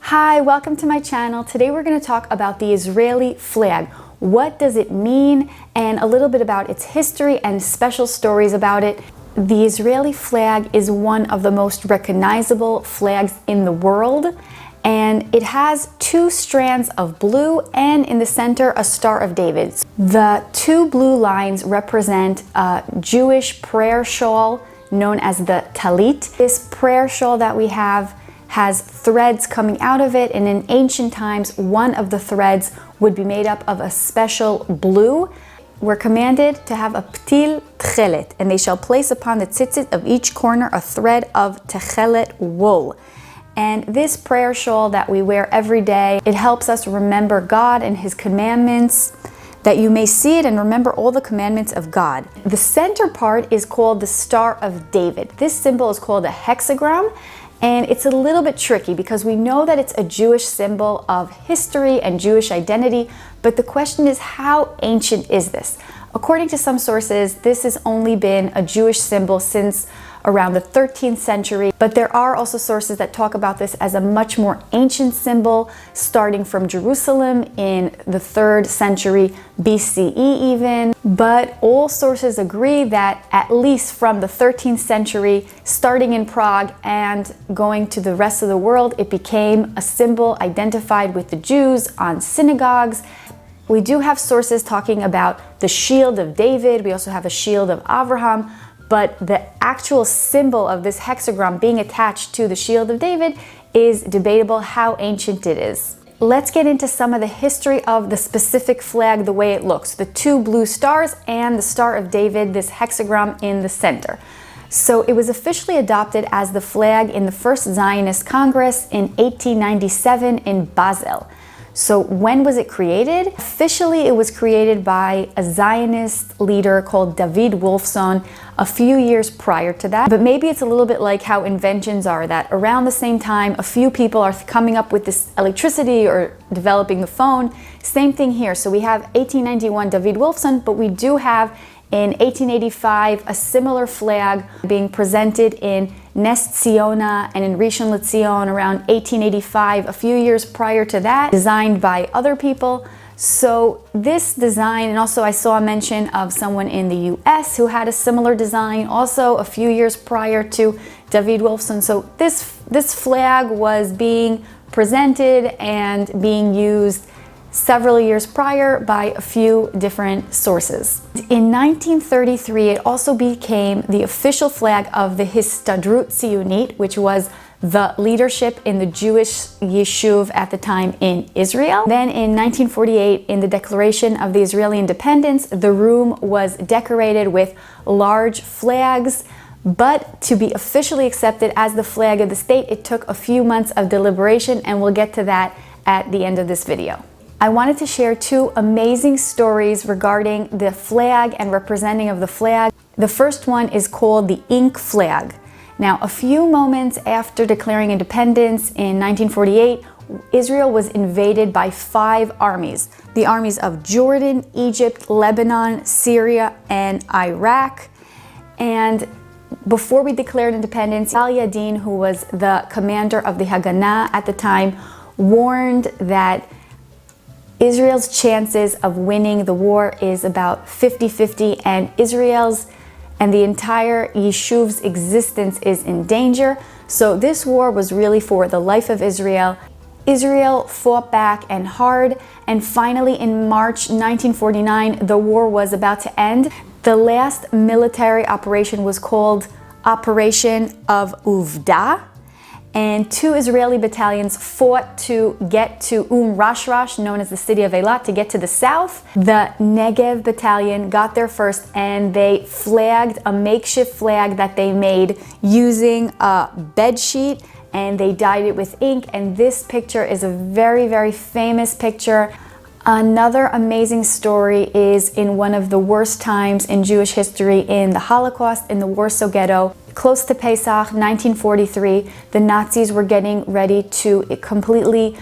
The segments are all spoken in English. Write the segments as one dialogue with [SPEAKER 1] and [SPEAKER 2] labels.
[SPEAKER 1] Hi, welcome to my channel. Today we're going to talk about the Israeli flag. What does it mean? And a little bit about its history and special stories about it. The Israeli flag is one of the most recognizable flags in the world, and it has two strands of blue and in the center a Star of David. The two blue lines represent a Jewish prayer shawl known as the talit. This prayer shawl that we have has threads coming out of it, and in ancient times one of the threads would be made up of a special blue. We're commanded to have a ptil tchelet, and they shall place upon the tzitzit of each corner a thread of tchelet wool. And this prayer shawl that we wear every day, it helps us remember God and His commandments, that you may see it and remember all the commandments of God. The center part is called the Star of David. This symbol is called a hexagram, and it's a little bit tricky because we know that it's a Jewish symbol of history and Jewish identity, but the question is, how ancient is this? According to some sources, this has only been a Jewish symbol since around the 13th century, but there are also sources that talk about this as a much more ancient symbol, starting from Jerusalem in the 3rd century BCE even. But all sources agree that at least from the 13th century, starting in Prague and going to the rest of the world, it became a symbol identified with the Jews on synagogues. We do have sources talking about the shield of David. We also have a shield of Abraham. But the actual symbol of this hexagram being attached to the shield of David is debatable how ancient it is. Let's get into some of the history of the specific flag, the way it looks. The two blue stars and the Star of David, this hexagram in the center. So it was officially adopted as the flag in the First Zionist Congress in 1897 in Basel. So when was it created? Officially, it was created by a Zionist leader called David Wolfson a few years prior to that. But maybe it's a little bit like how inventions are, that around the same time, a few people are coming up with this electricity or developing the phone. Same thing here. So we have 1891 David Wolfson, but we do have in 1885 a similar flag being presented in Nes Ziona and in Rishon LeZion around 1885, a few years prior to that, designed by other people. So this design, and also I saw a mention of someone in the US who had a similar design also a few years prior to David Wolfson. So this flag was being presented and being used several years prior by a few different sources. In 1933, it also became the official flag of the Histadrut Zionit, which was the leadership in the Jewish Yishuv at the time in Israel. Then in 1948, in the Declaration of the Israeli Independence, the room was decorated with large flags. But to be officially accepted as the flag of the state, it took a few months of deliberation, and we'll get to that at the end of this video. I wanted to share two amazing stories regarding the flag and representing of the flag. The first one is called the ink flag. Now, a few moments after declaring independence in 1948, Israel was invaded by 5 armies. The armies of Jordan, Egypt, Lebanon, Syria, and Iraq. And before we declared independence, Al Yadin, who was the commander of the Haganah at the time, warned that Israel's chances of winning the war is about 50-50, and Israel's and the entire Yeshuv's existence is in danger. So this war was really for the life of Israel. Israel fought back and hard, and finally in March 1949, the war was about to end. The last military operation was called Operation of Uvda. And 2 Israeli battalions fought to get to Rashrash, known as the city of Eilat, to get to the south. The Negev battalion got there first, and they flagged a makeshift flag that they made using a bed sheet, and they dyed it with ink. And this picture is a very, very famous picture. Another amazing story is in one of the worst times in Jewish history, in the Holocaust, in the Warsaw Ghetto. Close to Pesach, 1943, the Nazis were getting ready to completely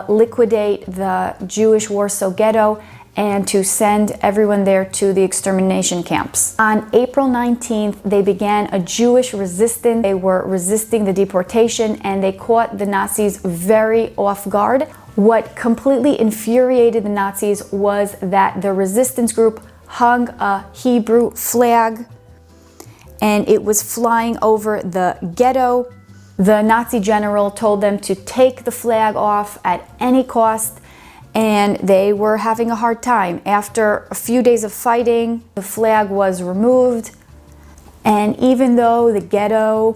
[SPEAKER 1] liquidate the Jewish Warsaw Ghetto, and to send everyone there to the extermination camps. On April 19th, they began a Jewish resistance. They were resisting the deportation, and they caught the Nazis very off guard. What completely infuriated the Nazis was that the resistance group hung a Hebrew flag, and it was flying over the ghetto. The Nazi general told them to take the flag off at any cost, and they were having a hard time. After a few days of fighting, the flag was removed, and even though the ghetto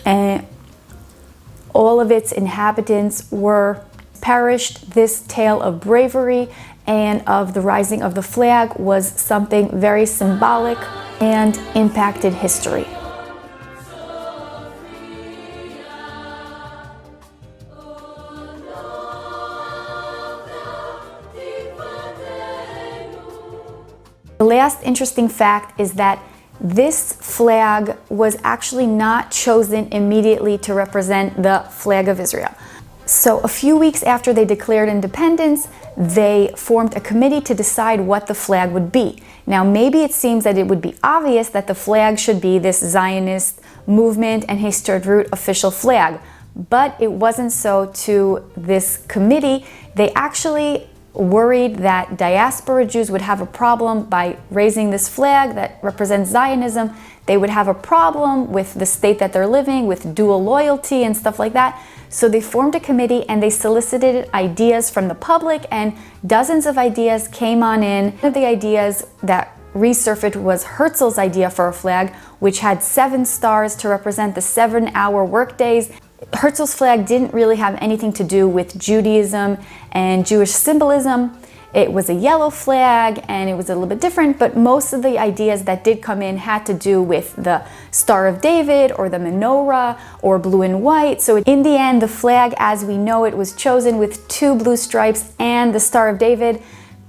[SPEAKER 1] and all of its inhabitants were perished, this tale of bravery and of the rising of the flag was something very symbolic and impacted history. The last interesting fact is that this flag was actually not chosen immediately to represent the flag of Israel. So a few weeks after they declared independence, they formed a committee to decide what the flag would be. Now, maybe it seems that it would be obvious that the flag should be this Zionist movement and Histadrut official flag, but it wasn't so to this committee. They actually worried that diaspora Jews would have a problem by raising this flag that represents Zionism. They would have a problem with the state that they're living, with dual loyalty and stuff like that. So they formed a committee and they solicited ideas from the public, and dozens of ideas came on in. One of the ideas that resurfaced was Herzl's idea for a flag, which had 7 stars to represent the 7-hour workdays. Herzl's flag didn't really have anything to do with Judaism and Jewish symbolism. It was a yellow flag and it was a little bit different, but most of the ideas that did come in had to do with the Star of David or the menorah or blue and white. So in the end, the flag as we know it was chosen with 2 blue stripes and the Star of David.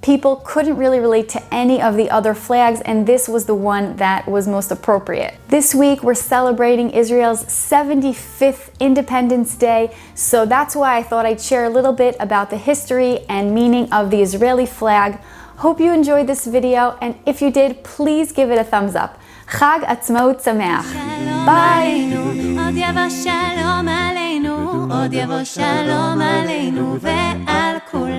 [SPEAKER 1] People couldn't really relate to any of the other flags, and this was the one that was most appropriate. This week we're celebrating Israel's 75th Independence Day, so that's why I thought I'd share a little bit about the history and meaning of the Israeli flag. Hope you enjoyed this video, and if you did, please give it a thumbs up. Chag Ha'tzmaut Sameach. Bye! עוד יבוא שלום עלינו ועל כולנו